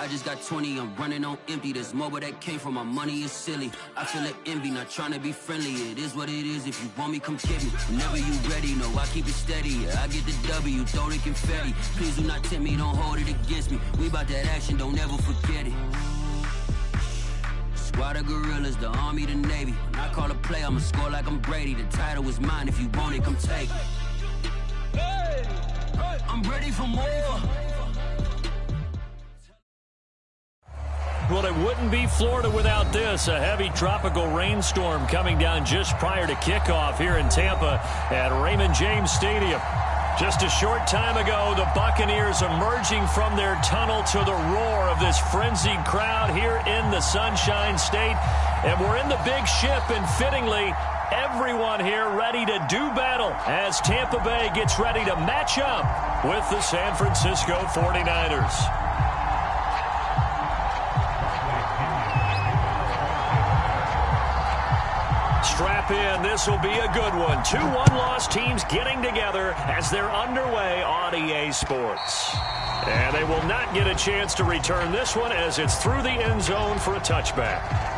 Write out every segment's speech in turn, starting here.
I just got 20, I'm running on empty. There's more where that came from, my money is silly. I feel like envy, not trying to be friendly. It is what it is, if you want me, come get me. Whenever you ready, no, I keep it steady. Yeah, I get the W, throw the confetti. Please do not tempt me, don't hold it against me. We about that action, don't ever forget it. Squad of gorillas, the army, the navy. When I call a play, I'ma score like I'm Brady. The title is mine, if you want it, come take it. I'm ready for more. Well, it wouldn't be Florida without this. A heavy tropical rainstorm coming down just prior to kickoff here in Tampa at Raymond James Stadium. Just a short time ago, the Buccaneers emerging from their tunnel to the roar of this frenzied crowd here in the Sunshine State. And we're in the big ship, and fittingly, everyone here ready to do battle as Tampa Bay gets ready to match up with the San Francisco 49ers. Strap in. This will be a good one. 2 one-loss teams getting together as they're underway on EA Sports. And they will not get a chance to return this one as it's through the end zone for a touchback.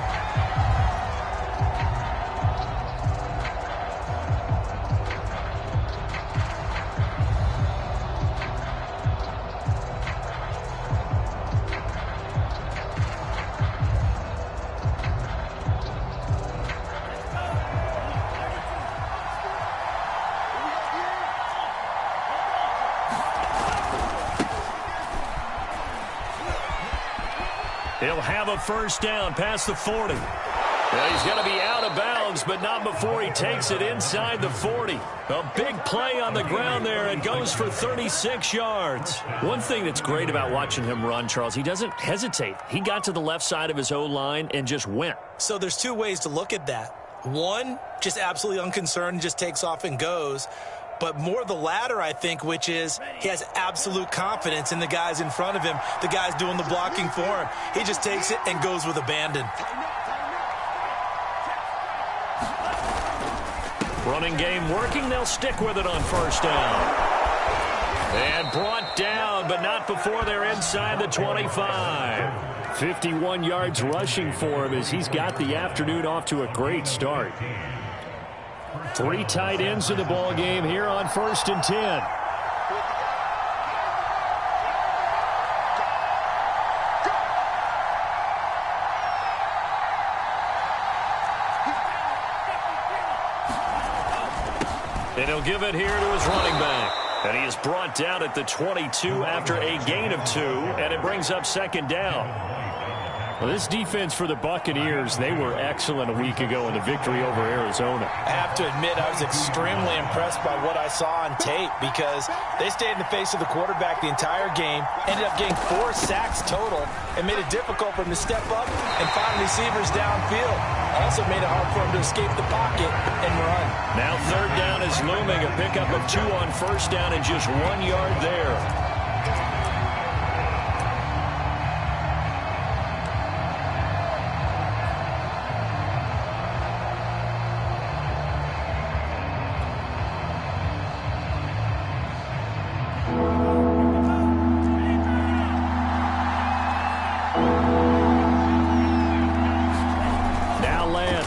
He'll have a first down past the 40. Well, he's going to be out of bounds, but not before he takes it inside the 40. A big play on the ground there. It goes for 36 yards. One thing that's great about watching him run, Charles, he doesn't hesitate. He got to the left side of his O-line and just went. So there's 2 ways to look at that. One, just absolutely unconcerned, just takes off and goes. But more the latter, I think, which is he has absolute confidence in the guys in front of him, the guys doing the blocking for him. He just takes it and goes with abandon. Running game working. They'll stick with it on first down. And brought down, but not before they're inside the 25. 51 yards rushing for him as he's got the afternoon off to a great start. 3 tight ends in the ball game here on 1st and 10. And he'll give it here to his running back. And he is brought down at the 22 after a gain of 2, and it brings up 2nd down. Well, this defense for the Buccaneers, they were excellent a week ago in the victory over Arizona. I have to admit, I was extremely impressed by what I saw on tape because they stayed in the face of the quarterback the entire game, ended up getting 4 sacks total, and made it difficult for him to step up and find receivers downfield. Also made it hard for him to escape the pocket and run. Now 3rd down is looming, a pickup of 2 on first down and just 1 yard there.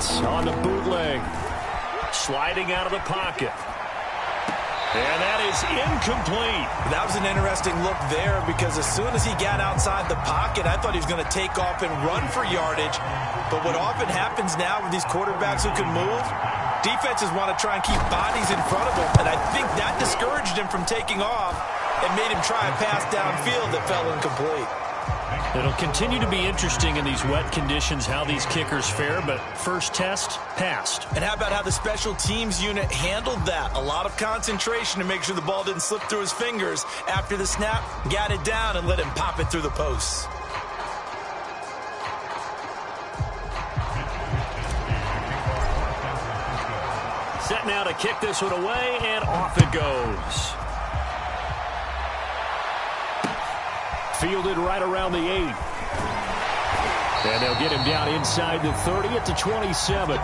On the bootleg, sliding out of the pocket. And that is incomplete. That was an interesting look there because as soon as he got outside the pocket, I thought he was going to take off and run for yardage. But what often happens now with these quarterbacks who can move, defenses want to try and keep bodies in front of him. And I think that discouraged him from taking off and made him try a pass downfield that fell incomplete. It'll continue to be interesting in these wet conditions how these kickers fare, but first test, passed. And how about how the special teams unit handled that? A lot of concentration to make sure the ball didn't slip through his fingers. After the snap, got it down and let him pop it through the posts. Set now to kick this one away, and off it goes. Fielded right around the 8. And they'll get him down inside the 30 at the 27.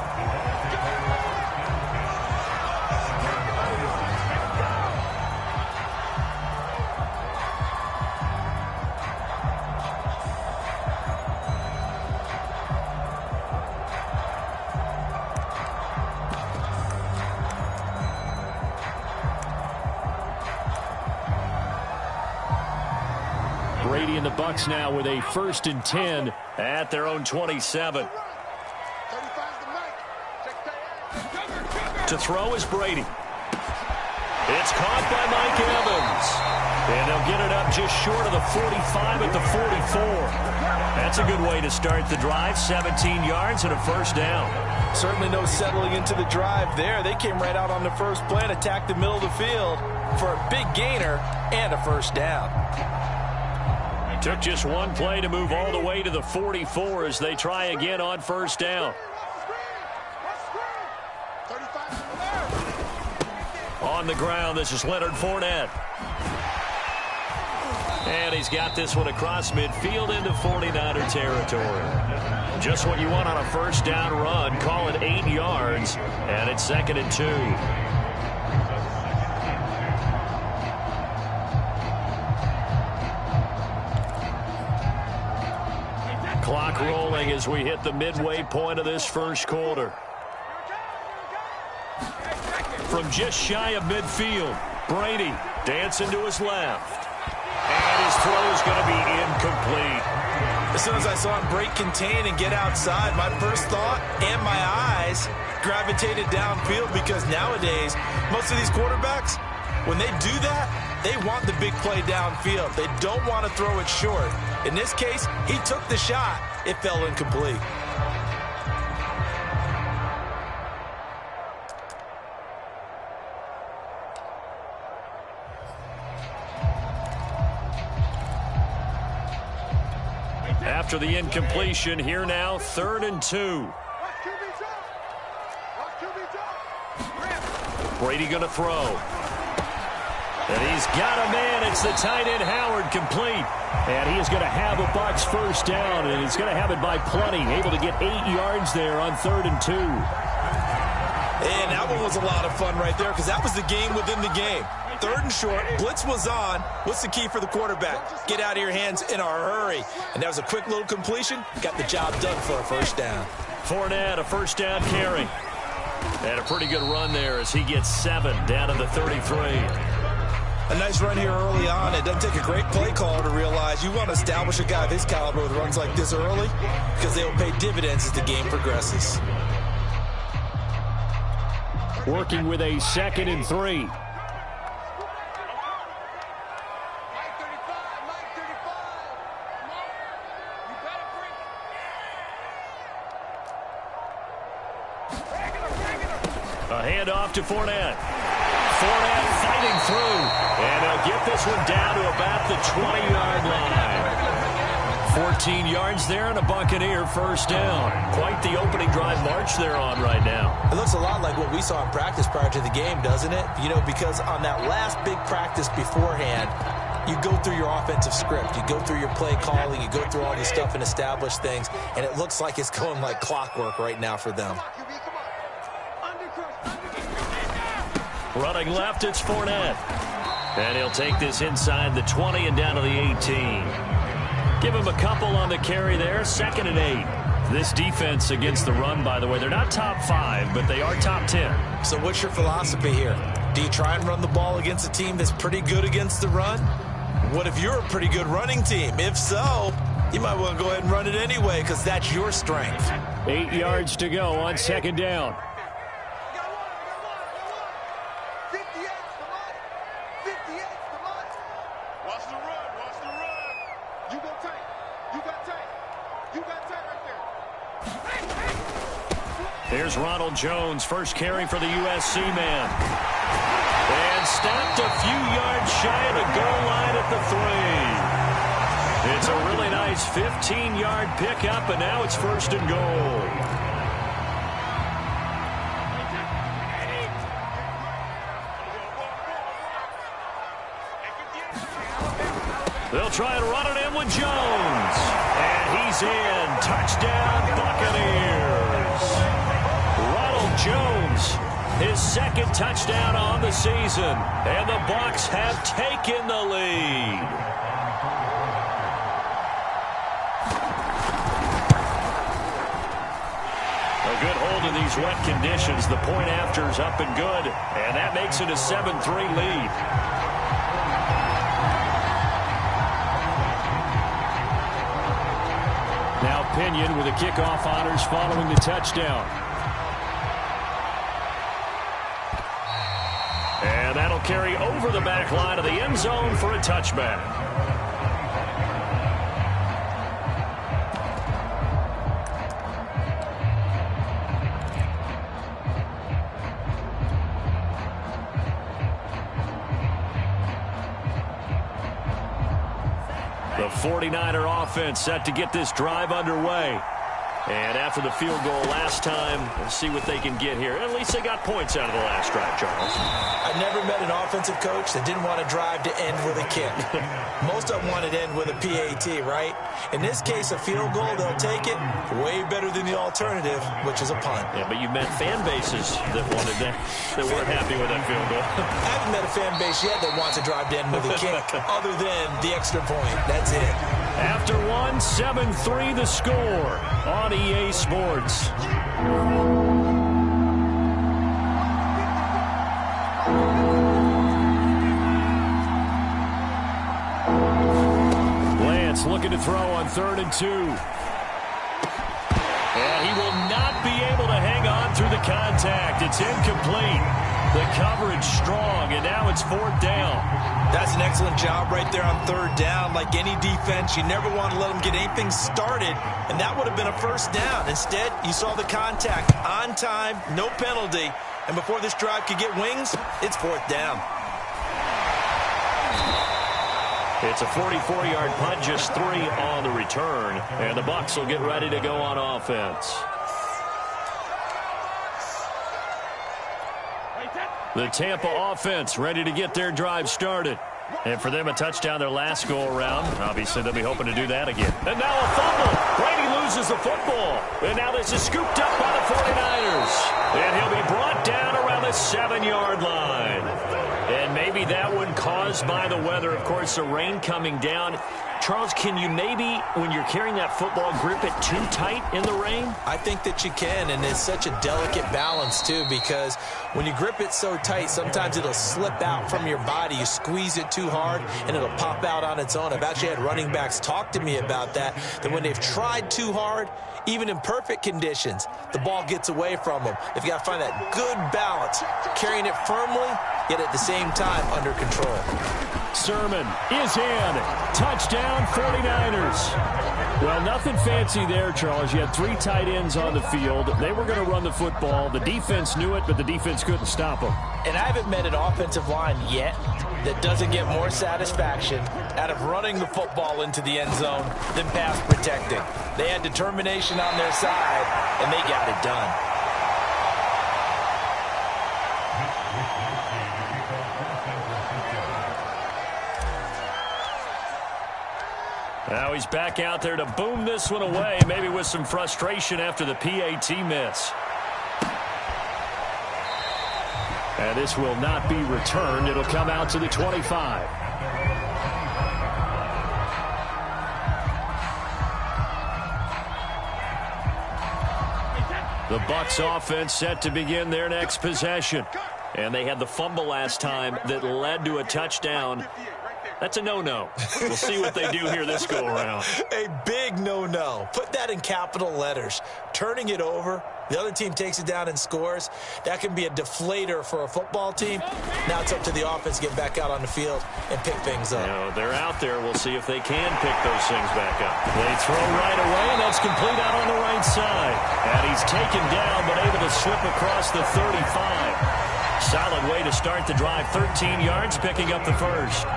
and the Bucks now with a 1st and 10 at their own 27. To throw is Brady. It's caught by Mike Evans. And they'll get it up just short of the 45 at the 44. That's a good way to start the drive. 17 yards and a 1st down. Certainly no settling into the drive there. They came right out on the first play and attacked the middle of the field for a big gainer and a 1st down. Took just one play to move all the way to the 44 as they try again on 1st down. On the ground, this is Leonard Fournette. And he's got this one across midfield into 49er territory. Just what you want on a 1st down run. Call it 8 yards, and it's 2nd and 2. Clock rolling as we hit the midway point of this 1st quarter. From just shy of midfield, Brady dancing to his left. And his throw is going to be incomplete. As soon as I saw him break contain and get outside, my first thought and my eyes gravitated downfield, because nowadays, most of these quarterbacks, when they do that, they want the big play downfield. They don't want to throw it short. In this case, he took the shot. It fell incomplete. After the incompletion, here now, 3rd and 2. Brady going to throw. And he's got a man. It's the tight end, Howard, complete. And he is going to have a Bucks 1st down, and he's going to have it by plenty. Able to get 8 yards there on 3rd and 2. And that one was a lot of fun right there, because that was the game within the game. 3rd and short, blitz was on. What's the key for the quarterback? Get out of your hands in a hurry. And that was a quick little completion. Got the job done for a 1st down. Fournette, a 1st down carry. And a pretty good run there as he gets 7 down to the 33. A nice run here early on. It doesn't take a great play caller to realize you want to establish a guy of his caliber with runs like this early, because they will pay dividends as the game progresses. Working with a 2nd and 3. A handoff to Fournette. Fournette fighting through. And they'll get this one down to about the 20-yard line. 14 yards there and a Buccaneer 1st down. Quite the opening drive march they're on right now. It looks a lot like what we saw in practice prior to the game, doesn't it? You know, because on that last big practice beforehand, you go through your offensive script. You go through your play calling. You go through all this stuff and establish things. And it looks like it's going like clockwork right now for them. Running left, it's Fournette. And he'll take this inside the 20 and down to the 18. Give him a couple on the carry there. 2nd and 8. This defense against the run, by the way, they're not top 5, but they are top 10. So what's your philosophy here? Do you try and run the ball against a team that's pretty good against the run? What if you're a pretty good running team? If so, you might want to go ahead and run it anyway, because that's your strength. 8 yards to go on 2nd down. Here's Ronald Jones, first carry for the USC man. And stopped a few yards shy of the goal line at the 3. It's a really nice 15-yard pickup, and now it's 1st and goal. They'll try and run it in with Jones. And he's in. Touchdown, Buccaneers. Jones, his 2nd touchdown on the season, and the Bucks have taken the lead. A good hold in these wet conditions. The point after is up and good, and that makes it a 7-3 lead. Now Pinion with the kickoff honors following the touchdown. And that'll carry over the back line of the end zone for a touchback. The 49er offense set to get this drive underway. And after the field goal last time, we'll see what they can get here. At least they got points out of the last drive, Charles. I never met an offensive coach that didn't want to drive to end with a kick. Most of them wanted to end with a PAT, right? In this case, a field goal, they'll take it way better than the alternative, which is a punt. Yeah, but you met fan bases that wanted that, that weren't happy with that field goal. I haven't met a fan base yet that wants to drive to end with a kick other than the extra point. That's it. After one, 7-3 the score on EA Sports. Lance looking to throw on 3rd and 2. And he will not be able to hang on through the contact. It's incomplete. The coverage strong, and now it's 4th down. That's an excellent job right there on 3rd down. Like any defense, you never want to let them get anything started, and that would have been a 1st down. Instead, you saw the contact on time, no penalty, and before this drive could get wings, it's 4th down. It's a 44-yard punt, just 3 on the return, and the Bucks will get ready to go on offense. The Tampa offense ready to get their drive started. And for them, a touchdown their last go-around. Obviously, they'll be hoping to do that again. And now a fumble. Brady loses the football. And now this is scooped up by the 49ers. And he'll be brought down around the 7-yard line. And maybe that one caused by the weather. Of course, the rain coming down. Charles, can you maybe, when you're carrying that football, grip it too tight in the rain? I think that you can, and it's such a delicate balance, too, because when you grip it so tight, sometimes it'll slip out from your body. You squeeze it too hard, and it'll pop out on its own. I've actually had running backs talk to me about that when they've tried too hard, even in perfect conditions, the ball gets away from them. They've got to find that good balance, carrying it firmly, yet at the same time under control. Sermon is in. Touchdown, 49ers. Well, nothing fancy there, Charles. You had 3 tight ends on the field. They were going to run the football. The defense knew it, but the defense couldn't stop them. And I haven't met an offensive line yet that doesn't get more satisfaction out of running the football into the end zone than pass protecting. They had determination on their side, and they got it done. Now he's back out there to boom this one away, maybe with some frustration after the PAT miss. And this will not be returned. It'll come out to the 25. The Bucks offense set to begin their next possession. And they had the fumble last time that led to a touchdown. That's a no-no. We'll see what they do here this go-around. A big no-no. Put that in capital letters. Turning it over, the other team takes it down and scores. That can be a deflator for a football team. Now it's up to the offense to get back out on the field and pick things up. You know, they're out there. We'll see if they can pick those things back up. They throw right away, and that's complete out on the right side. And he's taken down, but able to slip across the 35. Solid way to start the drive. 13 yards, picking up the first.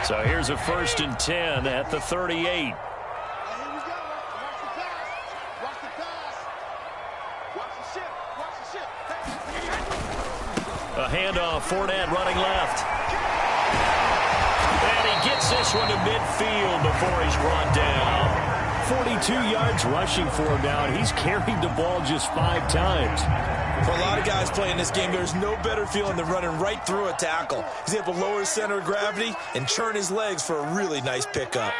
So here's a 1st and 10 at the 38. A handoff, Fournette running left. And he gets this one to midfield before he's brought down. 42 yards rushing for him now, and he's carried the ball just 5 times. For a lot of guys playing this game, there's no better feeling than running right through a tackle. He's able to lower his center of gravity and churn his legs for a really nice pickup.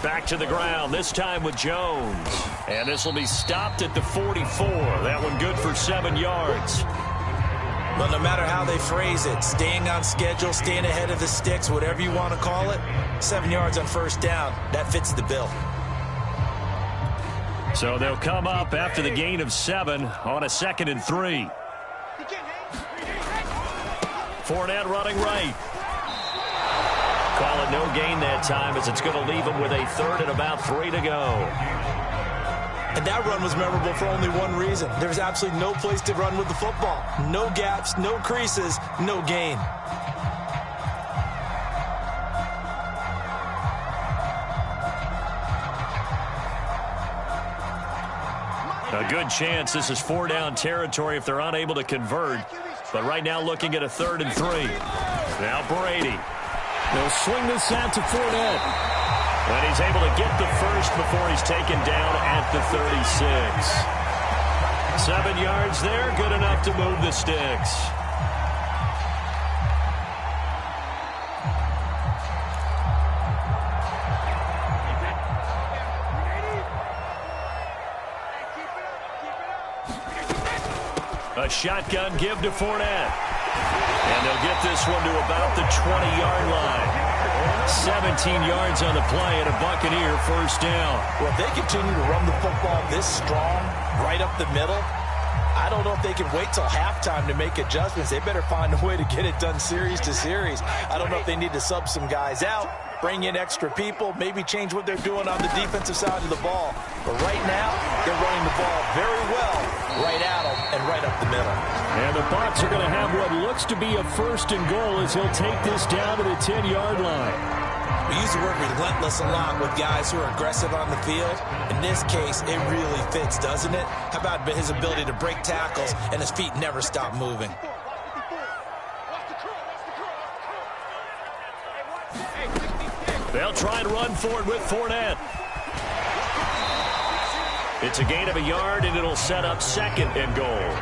Back to the ground, this time with Jones. And this will be stopped at the 44. That one good for 7 yards. Well, no matter how they phrase it, staying on schedule, staying ahead of the sticks, whatever you want to call it, 7 yards on first down, that fits the bill. So they'll come up after the gain of 7 on a 2nd and 3. Fournette running right. Call it no gain that time as it's going to leave them with a 3rd and about 3 to go. And that run was memorable for only one reason. There's absolutely no place to run with the football. No gaps, no creases, no gain. A good chance this is 4-down territory if they're unable to convert. But right now looking at a 3rd and 3. Now Brady. They'll swing this out to Fournette. And he's able to get the first before he's taken down at the 36. 7 yards there, good enough to move the sticks. A shotgun give to Fournette. And they'll get this one to about the 20-yard line. 17 yards on the play and a Buccaneer first down. Well, if they continue to run the football this strong, right up the middle, I don't know if they can wait till halftime to make adjustments. They better find a way to get it done series to series. I don't know if they need to sub some guys out, bring in extra people, maybe change what they're doing on the defensive side of the ball. But right now, they're running the ball very well, right at them and right up the middle. And the Bucks are going to have what looks to be a 1st and goal as he'll take this down to the 10-yard line. We use the word relentless a lot with guys who are aggressive on the field. In this case, it really fits, doesn't it? How about his ability to break tackles and his feet never stop moving? They'll try and run forward with Fournette. It's a gain of a yard, and it'll set up 2nd and goal.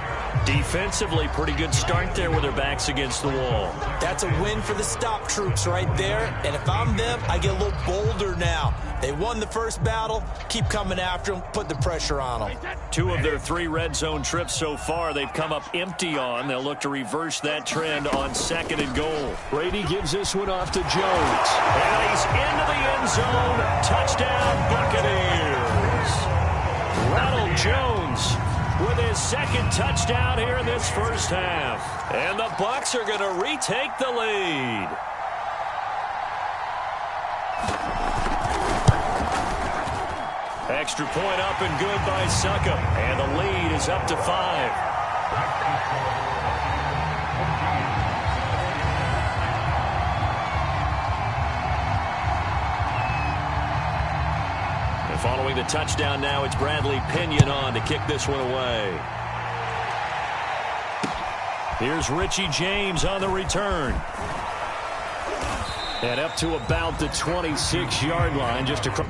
Defensively, pretty good start there with their backs against the wall. That's a win for the stop troops right there. And if I'm them, I get a little bolder now. They won the first battle. Keep coming after them. Put the pressure on them. 2 of their 3 red zone trips so far they've come up empty on. They'll look to reverse that trend on 2nd and goal. Brady gives this one off to Jones. And he's into the end zone. Touchdown, Buccaneers. Ronald Jones with his 2nd touchdown here in this first half. And the Bucks are going to retake the lead. Extra point up and good by Succop. And the lead is up to 5. Following the touchdown now, it's Bradley Pinion on to kick this one away. Here's Richie James on the return. And up to about the 26-yard line, just across.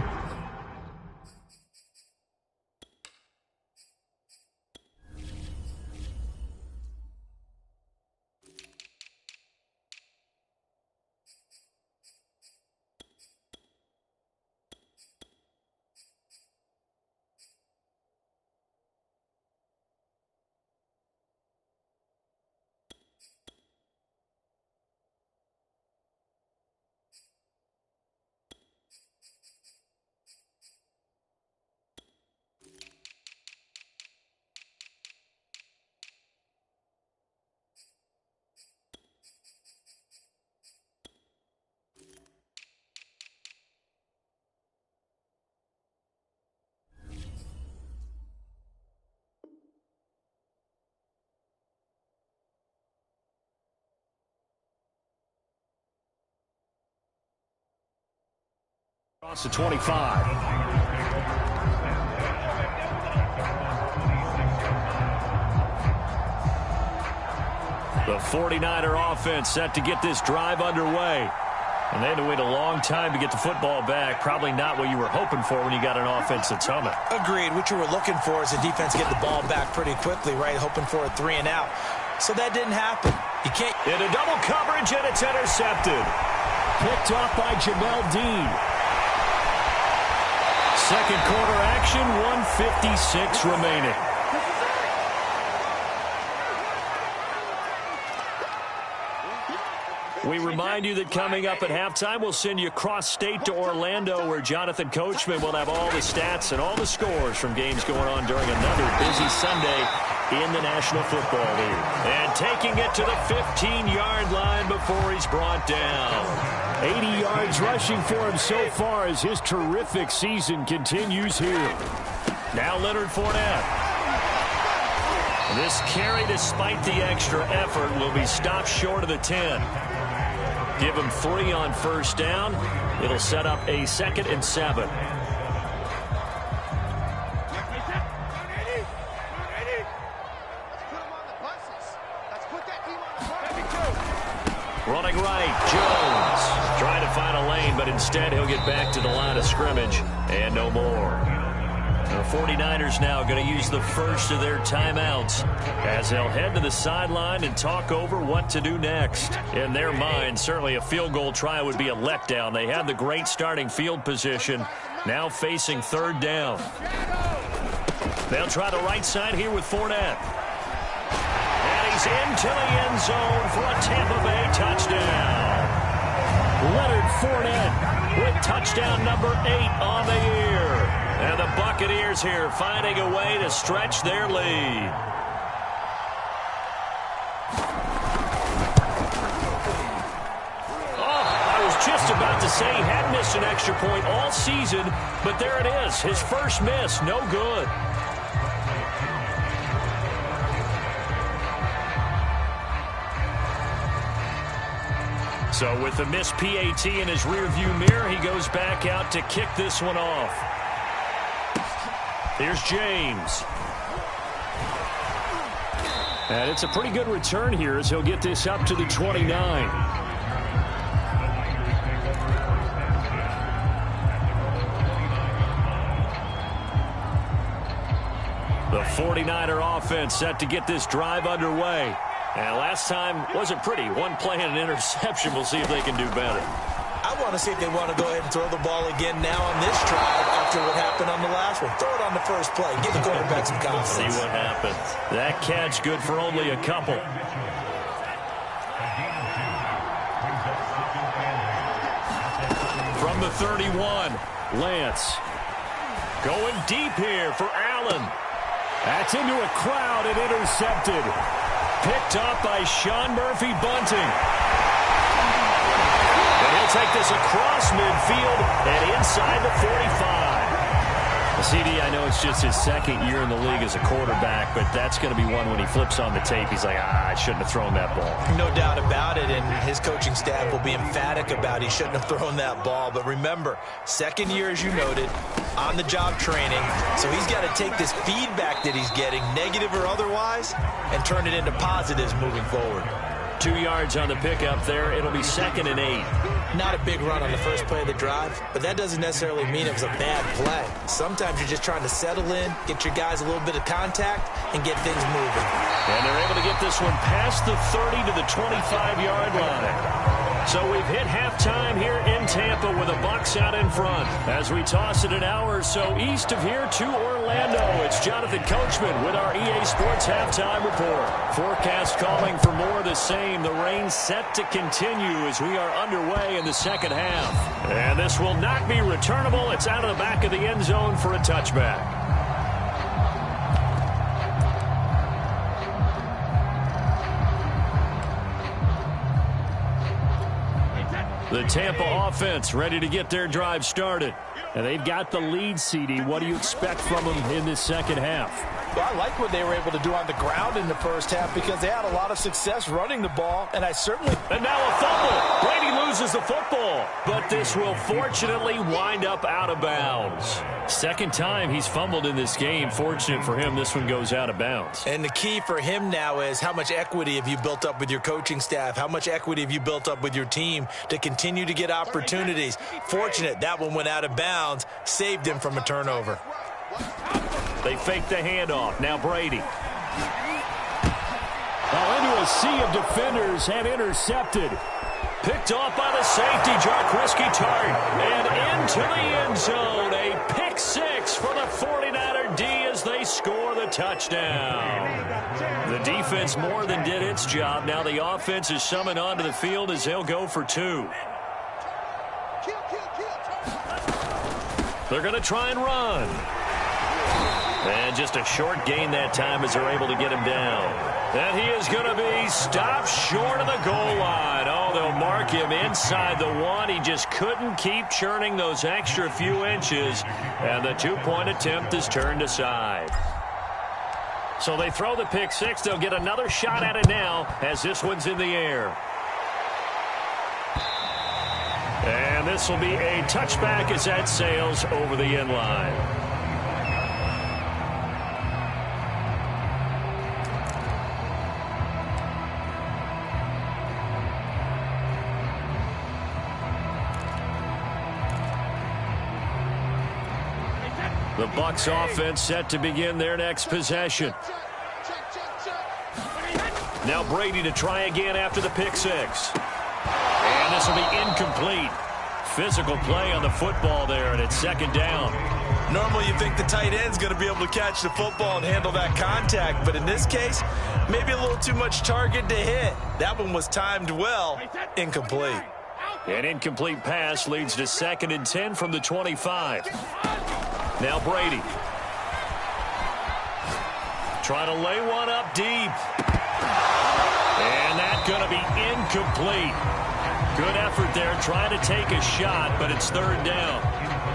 Across the 25. The 49er offense set to get this drive underway. And they had to wait a long time to get the football back. Probably not what you were hoping for when you got an offense that's humming. Agreed. What you were looking for is the defense get the ball back pretty quickly, right? Hoping for a 3 and out. So that didn't happen. You can't. In a double coverage, and it's intercepted. Picked off by Jamel Dean. Second quarter action, 1:56 remaining. We remind you that coming up at halftime, we'll send you cross-state to Orlando, where Jonathan Coachman will have all the stats and all the scores from games going on during another busy Sunday in the National Football League. And taking it to the 15-yard line before he's brought down. 80 yards rushing for him so far as his terrific season continues here. Now Leonard Fournette. This carry, despite the extra effort, will be stopped short of the 10. Give him 3 on first down. It'll set up a 2nd and 7. Running right, Jones. Trying to find a lane, but instead he'll get back to the line of scrimmage and no more. The 49ers now going to use the first of their timeouts as they'll head to the sideline and talk over what to do next. In their mind, certainly a field goal try would be a letdown. They had the great starting field position, now facing 3rd down. They'll try the right side here with Fournette. And he's into the end zone for a Tampa Bay touchdown. Leonard Fournette with touchdown number 8 on the year. And the Buccaneers here finding a way to stretch their lead. Oh, I was just about to say he had missed an extra point all season, but there it is. His first miss, no good. So with the missed PAT in his rearview mirror, he goes back out to kick this one off. Here's James. And it's a pretty good return here as he'll get this up to the 29. The 49er offense set to get this drive underway. And last time wasn't pretty. One play and an interception. We'll see if they can do better. I want to see if they want to go ahead and throw the ball again now on this drive after what happened on the last one. Throw it on the first play. Give the quarterback some confidence. See what happens. That catch good for only a couple. From the 31, Lance. Going deep here for Allen. That's into a crowd and intercepted. Picked up by Sean Murphy-Bunting. And he'll take this across midfield and inside the 45. CD, I know it's just his 2nd year in the league as a quarterback, but that's going to be one when he flips on the tape. He's like, I shouldn't have thrown that ball. No doubt about it, and his coaching staff will be emphatic about he shouldn't have thrown that ball. But remember, 2nd year, as you noted, on-the-job training. So he's got to take this feedback that he's getting, negative or otherwise, and turn it into positives moving forward. 2 yards on the pickup there. It'll be 2nd and 8. Not a big run on the first play of the drive, but that doesn't necessarily mean it was a bad play. Sometimes you're just trying to settle in, get your guys a little bit of contact, and get things moving. And they're able to get this one past the 30 to the 25-yard line. So we've hit halftime here in Tampa with the Bucks out in front. As we toss it an hour or so east of here to Orlando, it's Jonathan Coachman with our EA Sports Halftime Report. Forecast calling for more of the same. The rain set to continue as we are underway in the second half. And this will not be returnable. It's out of the back of the end zone for a touchback. The Tampa offense ready to get their drive started. And they've got the lead, CD. What do you expect from them in this second half? Well, I like what they were able to do on the ground in the first half because they had a lot of success running the ball, and I certainly... And now a fumble. Brady loses the football, but this will fortunately wind up out of bounds. Second time he's fumbled in this game. Fortunate for him, this one goes out of bounds. And the key for him now is how much equity have you built up with your coaching staff? How much equity have you built up with your team to continue to get opportunities? Fortunate that one went out of bounds, saved him from a turnover. They fake the handoff. Now Brady. Well, into a sea of defenders and intercepted. Picked off by the safety, Jarquiski Tart. And into the end zone. A pick pick six for the 49er D as they score the touchdown. The defense more than did its job. Now the offense is summoned onto the field as they'll go for two. They're going to try and run. And just a short gain that time as they're able to get him down. And he is going to be stopped short of the goal line. Oh, they'll mark him inside the one. He just couldn't keep churning those extra few inches. And the two-point attempt is turned aside. So they throw the pick six. They'll get another shot at it now as this one's in the air. And this will be a touchback as that sails over the end line. The Bucks offense set to begin their next possession. Now Brady to try again after the pick six. And this will be incomplete. Physical play on the football there, and it's second down. Normally you think the tight end's going to be able to catch the football and handle that contact, but in this case, maybe a little too much target to hit. That one was timed well. Incomplete. An incomplete pass leads to 2nd and 10 from the 25. Now Brady. Trying to lay one up deep. And that's going to be incomplete. Good effort there, trying to take a shot, but it's third down.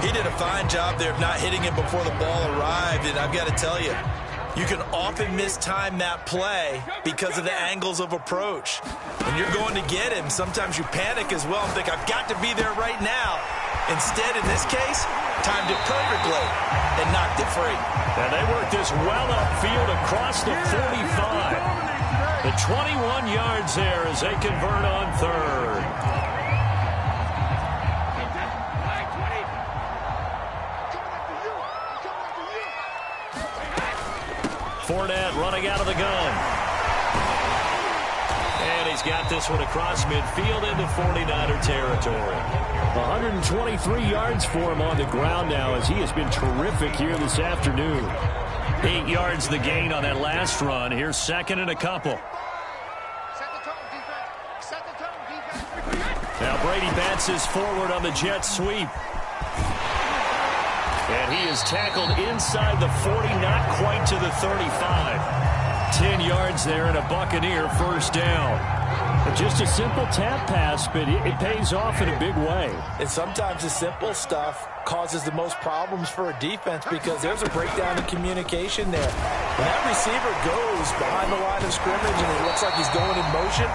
He did a fine job there of not hitting it before the ball arrived, and I've got to tell you, you can often mistime that play because of the angles of approach. When you're going to get him, sometimes you panic as well and think, I've got to be there right now. Instead, in this case, timed it perfectly and knocked it free. And they worked this well upfield across the 45. The 21 yards there as they convert on third. Fournette running out of the gun. And he's got this one across midfield into 49er territory. 123 yards for him on the ground now as he has been terrific here this afternoon. 8 yards the gain on that last run. Here's second and a couple. Now Brady bounces forward on the jet sweep. And he is tackled inside the 40, not quite to the 35. 10 yards there and a Buccaneer first down. Just a simple tap pass, but it pays off in a big way. And sometimes the simple stuff causes the most problems for a defense because there's a breakdown in communication there. When that receiver goes behind the line of scrimmage and it looks like he's going in motion,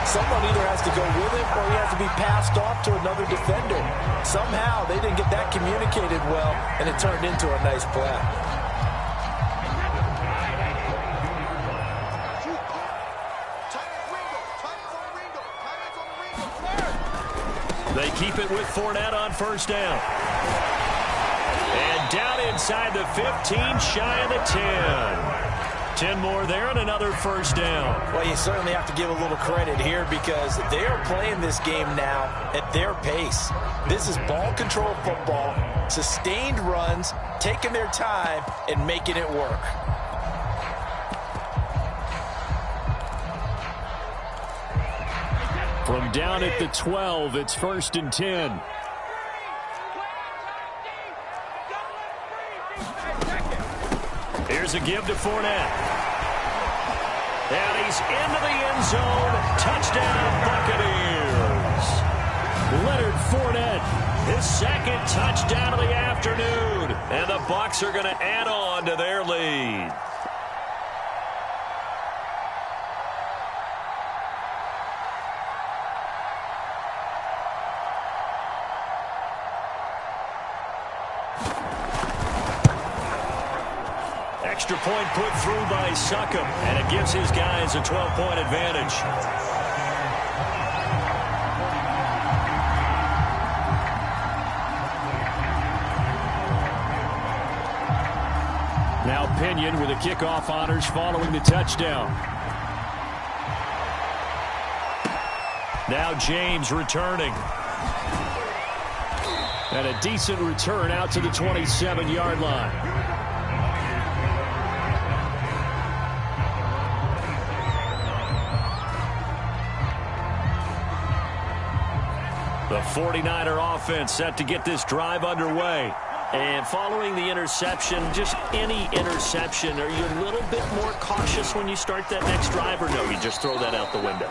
someone either has to go with him or he has to be passed off to another defender. Somehow they didn't get that communicated well, and it turned into a nice play. They keep it with Fournette on first down. And down inside the 15, shy of the 10. 10 more there and another first down. Well, you certainly have to give a little credit here because they are playing this game now at their pace. This is ball control football, sustained runs, taking their time, and making it work. From down at the 12, it's 1st and 10. Here's a give to Fournette. And he's into the end zone. Touchdown, Buccaneers. Leonard Fournette. His second touchdown of the afternoon. And the Bucs are going to add on to their lead. Extra point put through by Succop, and it gives his guys a 12-point advantage. Now Pinion with the kickoff honors following the touchdown. Now James returning. And a decent return out to the 27-yard line. The 49er offense set to get this drive underway. And following the interception, just any interception, are you a little bit more cautious when you start that next drive, or no, you just throw that out the window?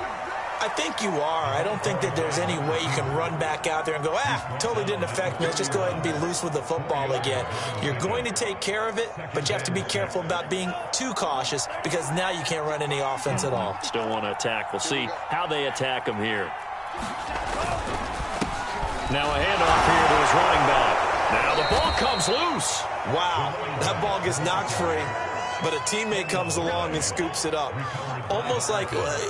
I think you are. I don't think that there's any way you can run back out there and go, totally didn't affect me. Let's just go ahead and be loose with the football again. You're going to take care of it, but you have to be careful about being too cautious because now you can't run any offense at all. Still want to attack. We'll see how they attack him here. Now a handoff here to his running back. Now the ball comes loose. Wow, that ball gets knocked free, but a teammate comes along and scoops it up.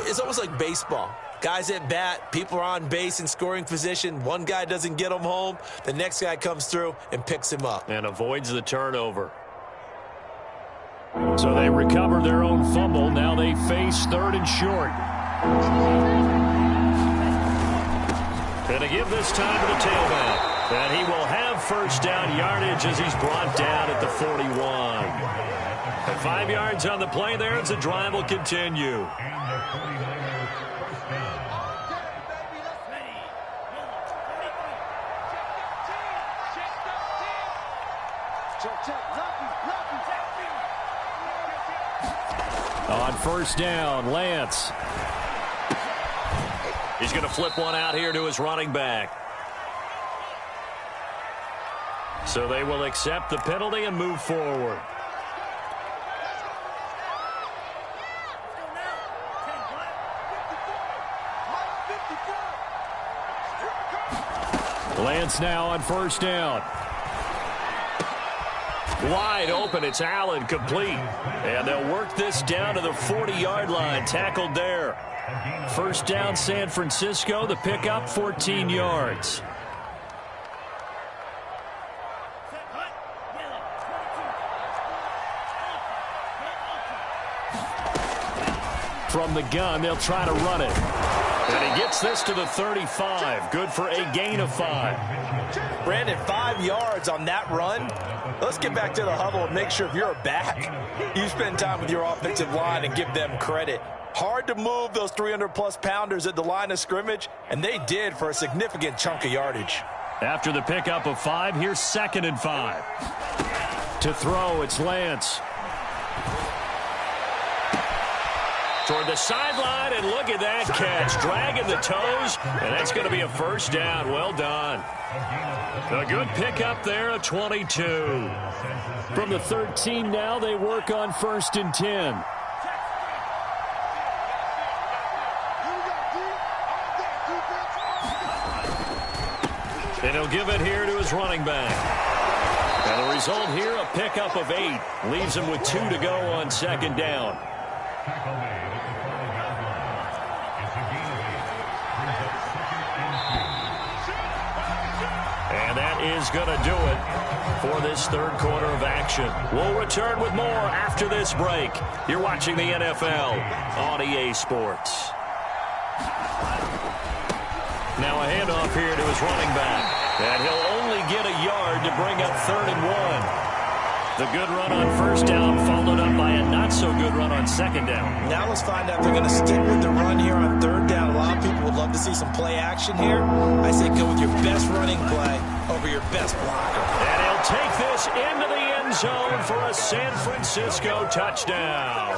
It's almost like baseball. Guys at bat, people are on base in scoring position. One guy doesn't get him home. The next guy comes through and picks him up. And avoids the turnover. So they recover their own fumble. Now they face 3rd and short. Going to give this time to the tailback. And he will have first down yardage as he's brought down at the 41. And 5 yards on the play there as the drive will continue. On first down, Lance. He's going to flip one out here to his running back. So they will accept the penalty and move forward. Lance now on first down. Wide open, it's Allen, complete. And they'll work this down to the 40-yard line, tackled there. First down, San Francisco, the pickup, 14 yards. From the gun, they'll try to run it. And he gets this to the 35. Good for a gain of 5. Brandon, 5 yards on that run. Let's get back to the huddle and make sure if you're a back, you spend time with your offensive line and give them credit. Hard to move those 300-plus pounders at the line of scrimmage, and they did for a significant chunk of yardage. After the pickup of 5, here's 2nd and 5. To throw, it's Lance. Toward the sideline, and look at that catch. Dragging the toes, and that's going to be a first down. Well done. A good pickup there, a 22. From the 13 now, they work on 1st and 10. And he'll give it here to his running back. And the result here, a pickup of 8. Leaves him with 2 to go on 2nd down. And that is going to do it for this 3rd quarter of action. We'll return with more after this break. You're watching the NFL on EA Sports. Now a handoff here to his running back. And he'll only get a yard to bring up 3rd and 1. The good run on first down followed up by a not-so-good run on 2nd down. Now let's find out if they're going to stick with the run here on 3rd down. A lot of people would love to see some play action here. I say go with your best running play over your best blocker. And he'll take this into the end zone for a San Francisco touchdown.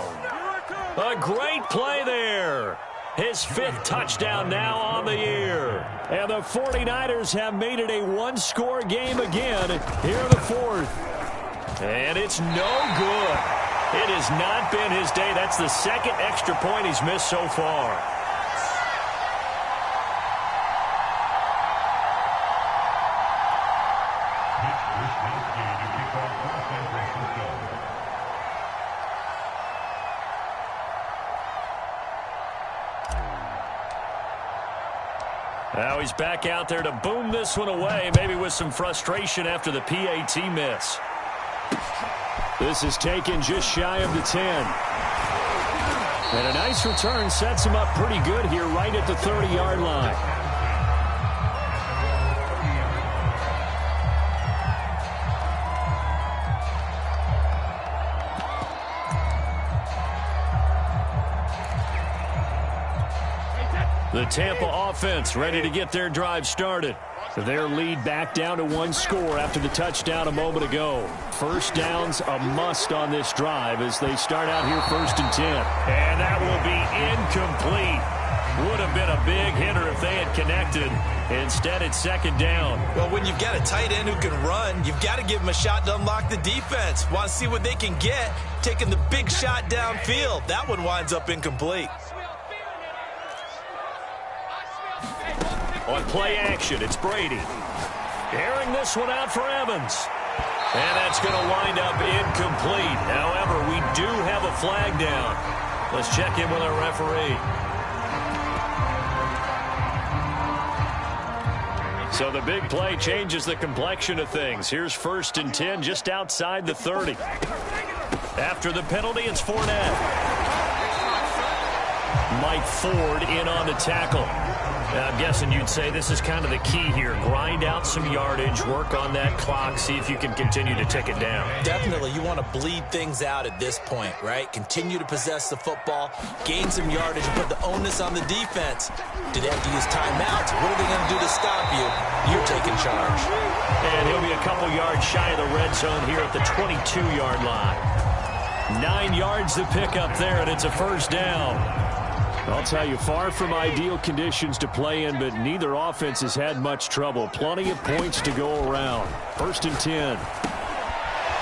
A great play there. His 5th touchdown now on the year. And the 49ers have made it a one-score game again here in the 4th. And it's no good. It has not been his day. That's the 2nd extra point he's missed so far. Now he's back out there to boom this one away, maybe with some frustration after the PAT miss. This is taken just shy of the 10. And a nice return sets him up pretty good here right at the 30-yard line. The Tampa offense ready to get their drive started. Their lead back down to one score after the touchdown a moment ago. First down's a must on this drive as they start out here 1st and 10. And that will be incomplete. Would have been a big hitter if they had connected. Instead, it's 2nd down. Well, when you've got a tight end who can run, you've got to give him a shot to unlock the defense. Want to see what they can get, taking the big shot downfield. That one winds up incomplete. On play action, it's Brady. Airing this one out for Evans. And that's going to wind up incomplete. However, we do have a flag down. Let's check in with our referee. So the big play changes the complexion of things. Here's 1st and 10 just outside the 30. After the penalty, it's Fournette. Mike Ford in on the tackle. I'm guessing you'd say this is kind of the key here. Grind out some yardage, work on that clock, see if you can continue to tick it down. Definitely. You want to bleed things out at this point, right? Continue to possess the football, gain some yardage, and put the onus on the defense. Do they have to use timeouts? What are they going to do to stop you? You're taking charge. And he'll be a couple yards shy of the red zone here at the 22-yard line. 9 yards to pick up there, and it's a 1st down. I'll tell you, far from ideal conditions to play in, but neither offense has had much trouble. Plenty of points to go around. 1st and 10.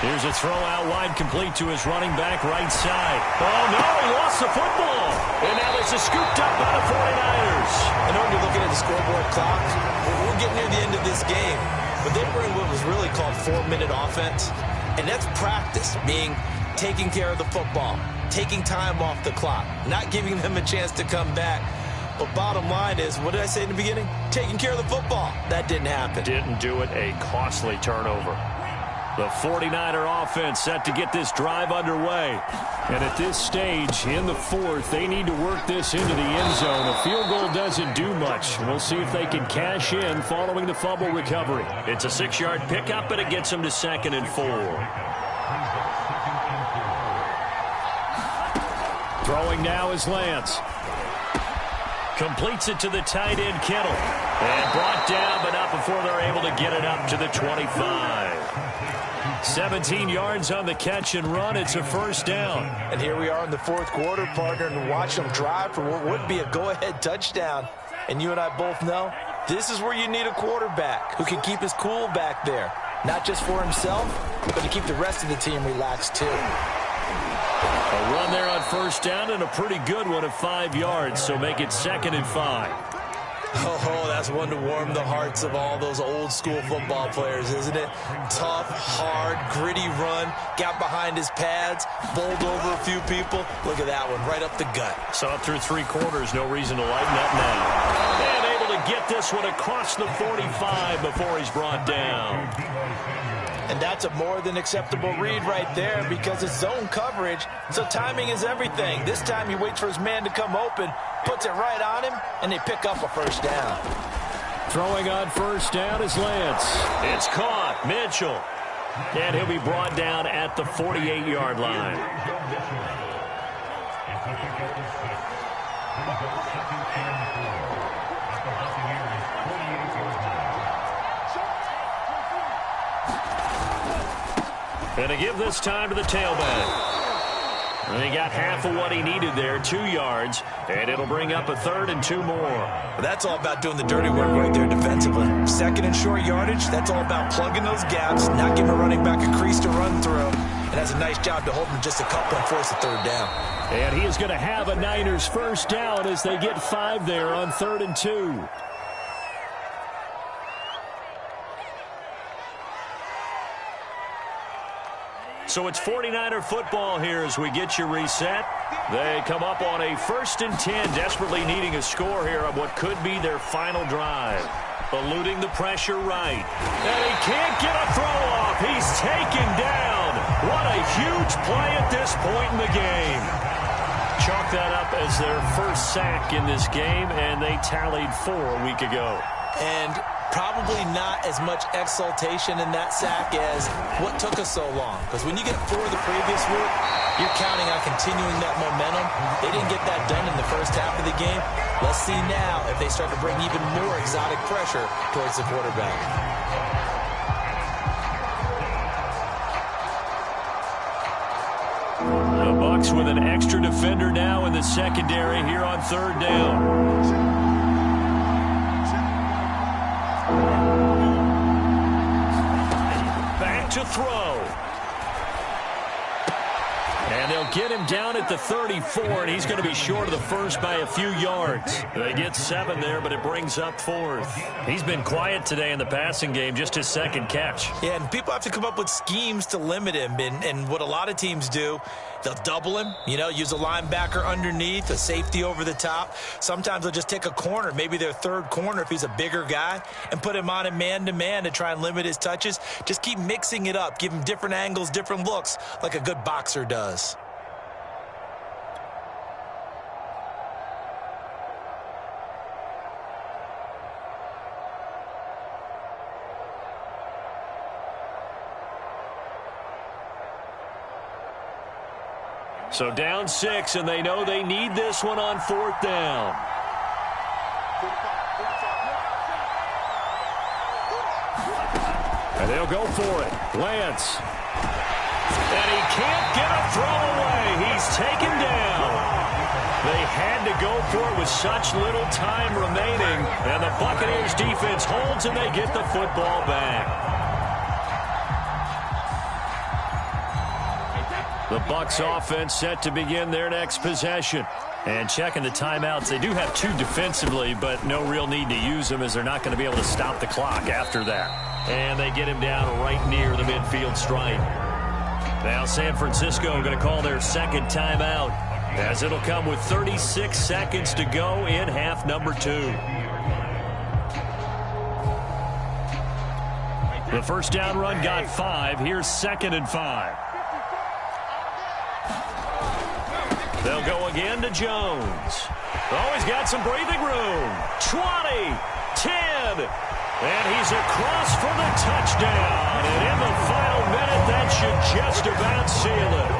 Here's a throw out wide, complete to his running back right side. Oh, no, he lost the football. And now this is scooped up by the 49ers. I know when you're looking at the scoreboard clock, we're getting near the end of this game. But they were in what was really called 4-minute offense. And that's practice, meaning taking care of the football, taking time off the clock, not giving them a chance to come back. But bottom line is, what did I say in the beginning? Taking care of the football. That didn't happen. Didn't do it. A costly turnover. The 49er offense set to get this drive underway. And at this stage, in the 4th, they need to work this into the end zone. A field goal doesn't do much. We'll see if they can cash in following the fumble recovery. It's a 6-yard pickup, and it gets them to 2nd and 4. Throwing now is Lance. Completes it to the tight end, Kittle. And brought down, but not before they're able to get it up to the 25. 17 yards on the catch and run. It's a 1st down. And here we are in the 4th quarter, partner, and watch them drive for what would be a go-ahead touchdown. And you and I both know this is where you need a quarterback who can keep his cool back there. Not just for himself, but to keep the rest of the team relaxed too. A run there on 1st down and a pretty good one of 5 yards, so make it 2nd and 5. Oh, that's one to warm the hearts of all those old school football players, isn't it? Tough, hard, gritty run, got behind his pads, bowled over a few people. Look at that one, right up the gut. So up through 3 quarters, no reason to lighten up now. And able to get this one across the 45 before he's brought down. And that's a more than acceptable read right there because it's zone coverage, so timing is everything. This time he waits for his man to come open, puts it right on him, and they pick up a 1st down. Throwing on 1st down is Lance. It's caught. Mitchell. And he'll be brought down at the 48-yard line. And to give this time to the tailback. And he got half of what he needed there, 2 yards, and it'll bring up a 3rd and 2 more. That's all about doing the dirty work right there defensively. 2nd and short yardage, that's all about plugging those gaps, not giving a running back a crease to run through. And that's a nice job to hold him just a couple and force a 3rd down. And he is going to have a Niners 1st down as they get 5 there on 3rd and 2. So it's 49er football here as we get you reset. They come up on a 1st and 10, desperately needing a score here on what could be their final drive. Eluding the pressure right. And he can't get a throw off. He's taken down. What a huge play at this point in the game. Chalk that up as their first sack in this game, and they tallied 4 a week ago. And probably not as much exultation in that sack as what took us so long. Because when you get 4 the previous week, you're counting on continuing that momentum. They didn't get that done in the first half of the game. Let's see now if they start to bring even more exotic pressure towards the quarterback. The Bucks with an extra defender now in the secondary here on third down. Back to throw. And they'll get him down at the 34, and he's going to be short of the first by a few yards. They get 7 there, but it brings up 4th. He's been quiet today in the passing game, just his second catch. Yeah, and people have to come up with schemes to limit him. And what a lot of teams do, they'll double him, use a linebacker underneath, a safety over the top. Sometimes they'll just take a corner, maybe their third corner if he's a bigger guy, and put him on a man-to-man to try and limit his touches. Just keep mixing it up. Give him different angles, different looks, like a good boxer does. So down 6, and they know they need this one on 4th down. And they'll go for it. Lance. And he can't get a throw away. He's taken down. They had to go for it with such little time remaining. And the Buccaneers defense holds, and they get the football back. The Bucks offense set to begin their next possession. And checking the timeouts, they do have 2 defensively, but no real need to use them as they're not going to be able to stop the clock after that. And they get him down right near the midfield stripe. Now San Francisco going to call their second timeout, as it'll come with 36 seconds to go in half number 2. The first down run got 5. Here's 2nd and 5. They'll go again to Jones. Oh, he's got some breathing room. 20, 10, and he's across for the touchdown. And in the final minute, that should just about seal it.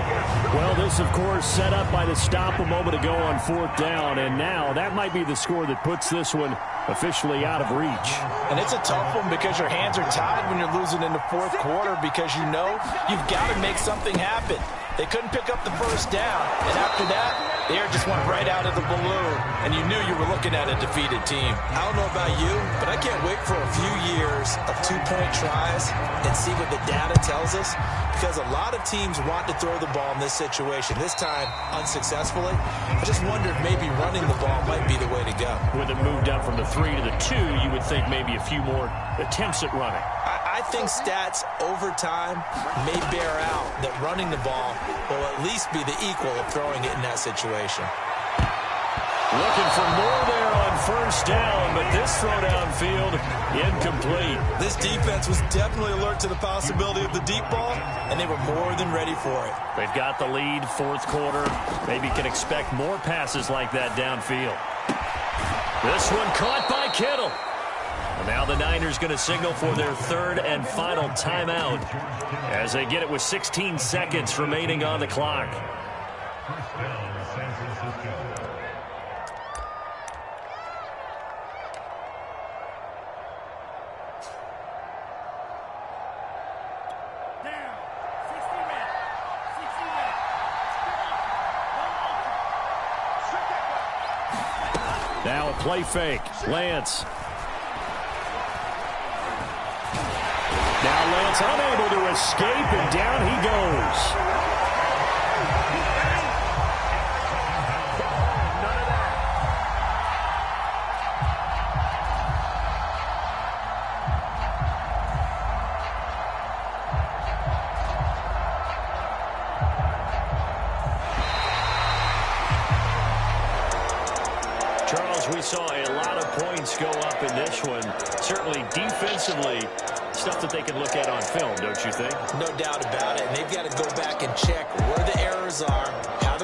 Well, this, of course, set up by the stop a moment ago on 4th down, and now that might be the score that puts this one officially out of reach. And it's a tough one because your hands are tied when you're losing in the 4th quarter because you know you've got to make something happen. They couldn't pick up the first down, and after that, the air just went right out of the balloon, and you knew you were looking at a defeated team. I don't know about you, but I can't wait for a few years of 2-point tries and see what the data tells us, because a lot of teams want to throw the ball in this situation, this time unsuccessfully. I just wonder if maybe running the ball might be the way to go. With it moved up from the 3 to the 2, you would think maybe a few more attempts at running. I think stats over time may bear out that running the ball will at least be the equal of throwing it in that situation. Looking for more there on first down, but this throw downfield incomplete. This defense was definitely alert to the possibility of the deep ball, and they were more than ready for it. They've got the lead, 4th quarter. Maybe can expect more passes like that downfield. This one caught by Kittle. And now the Niners going to signal for their 3rd and final timeout as they get it with 16 seconds remaining on the clock. Now a play fake. Lance. Now Lance unable to escape, and down he goes. Charles, we saw a lot of points go up in this one. Certainly defensively, stuff that they can look at on film, don't you think? No doubt about it. And they've got to go back and check where the errors are, how